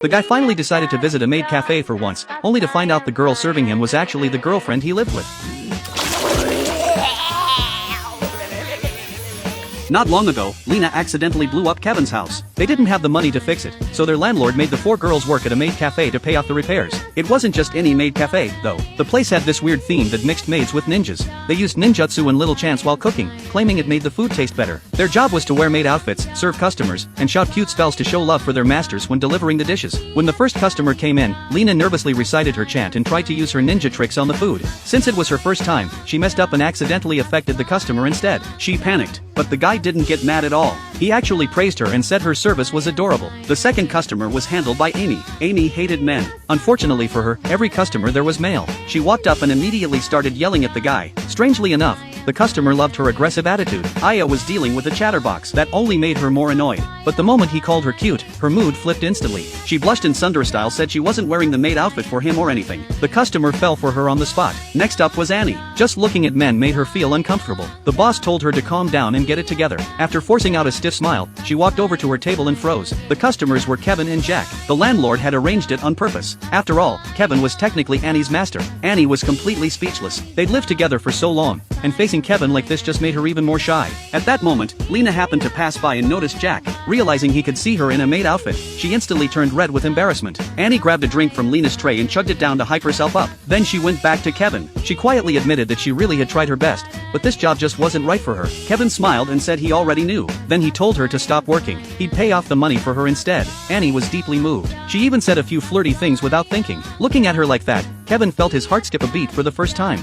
The guy finally decided to visit a maid cafe for once, only to find out the girl serving him was actually the girlfriend he lived with. Not long ago, Lena accidentally blew up Kevin's house. They didn't have the money to fix it, so their landlord made the 4 girls work at a maid cafe to pay off the repairs. It wasn't just any maid cafe, though. The place had this weird theme that mixed maids with ninjas. They used ninjutsu and little chants while cooking, claiming it made the food taste better. Their job was to wear maid outfits, serve customers, and shout cute spells to show love for their masters when delivering the dishes. When the first customer came in, Lena nervously recited her chant and tried to use her ninja tricks on the food. Since it was her first time, she messed up and accidentally affected the customer instead. She panicked, but the guy didn't get mad at all. He actually praised her and said her service was adorable. The second customer was handled by Amy. Amy hated men. Unfortunately for her, every customer there was male. She walked up and immediately started yelling at the guy. Strangely enough, the customer loved her aggressive attitude. Aya was dealing with a chatterbox that only made her more annoyed. But the moment he called her cute, her mood flipped instantly. She blushed and Sundara style said she wasn't wearing the maid outfit for him or anything. The customer fell for her on the spot. Next up was Annie. Just looking at men made her feel uncomfortable. The boss told her to calm down and get it together. After forcing out a stiff smile, she walked over to her table and froze. The customers were Kevin and Jack. The landlord had arranged it on purpose. After all, Kevin was technically Annie's master. Annie was completely speechless. They'd lived together for so long, and facing Kevin like this just made her even more shy. At that moment, Lena happened to pass by and noticed Jack. Realizing he could see her in a maid outfit, she instantly turned red with embarrassment. Annie grabbed a drink from Lena's tray and chugged it down to hype herself up. Then she went back to Kevin. She quietly admitted that she really had tried her best, but this job just wasn't right for her. Kevin smiled and said he already knew. Then he told her to stop working. He'd pay off the money for her instead. Annie was deeply moved. She even said a few flirty things without thinking. Looking at her like that, Kevin felt his heart skip a beat for the first time.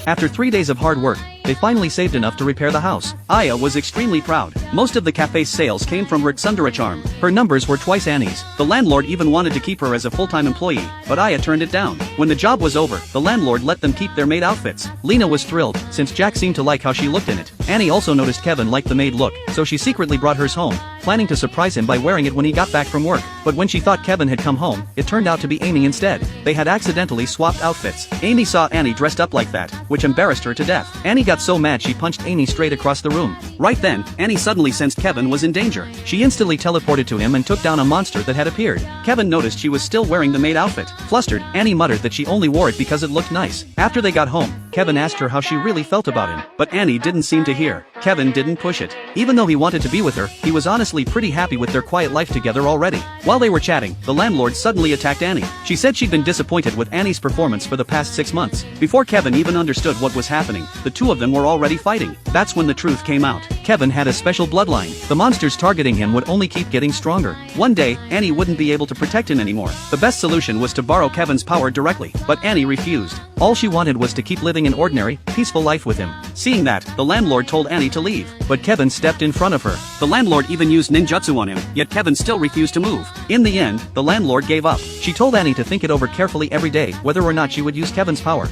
After 3 days of hard work, they finally saved enough to repair the house. Aya was extremely proud. Most of the cafe's sales came from her Sundara charm. Her numbers were twice Annie's. The landlord even wanted to keep her as a full-time employee, but Aya turned it down. When the job was over, the landlord let them keep their maid outfits. Lena was thrilled, since Jack seemed to like how she looked in it. Annie also noticed Kevin liked the maid look, so she secretly brought hers home, planning to surprise him by wearing it when he got back from work. But when she thought Kevin had come home, it turned out to be Amy instead. They had accidentally swapped outfits. Amy saw Annie dressed up like that, which embarrassed her to death. Annie got so mad she punched Amy straight across the room. Right then, Annie suddenly sensed Kevin was in danger. She instantly teleported to him and took down a monster that had appeared. Kevin noticed she was still wearing the maid outfit. Flustered, Annie muttered that she only wore it because it looked nice. After they got home, Kevin asked her how she really felt about him, but Annie didn't seem to hear. Kevin didn't push it. Even though he wanted to be with her, he was honestly pretty happy with their quiet life together already. While they were chatting, the landlord suddenly attacked Annie. She said she'd been disappointed with Annie's performance for the past 6 months. Before Kevin even understood what was happening, the two of them were already fighting. That's when the truth came out. Kevin had a special bloodline. The monsters targeting him would only keep getting stronger. One day, Annie wouldn't be able to protect him anymore. The best solution was to borrow Kevin's power directly, but Annie refused. All she wanted was to keep living an ordinary, peaceful life with him. Seeing that, the landlord told Annie to leave, but Kevin stepped in front of her. The landlord even used ninjutsu on him, yet Kevin still refused to move. In the end, the landlord gave up. She told Annie to think it over carefully every day whether or not she would use Kevin's power.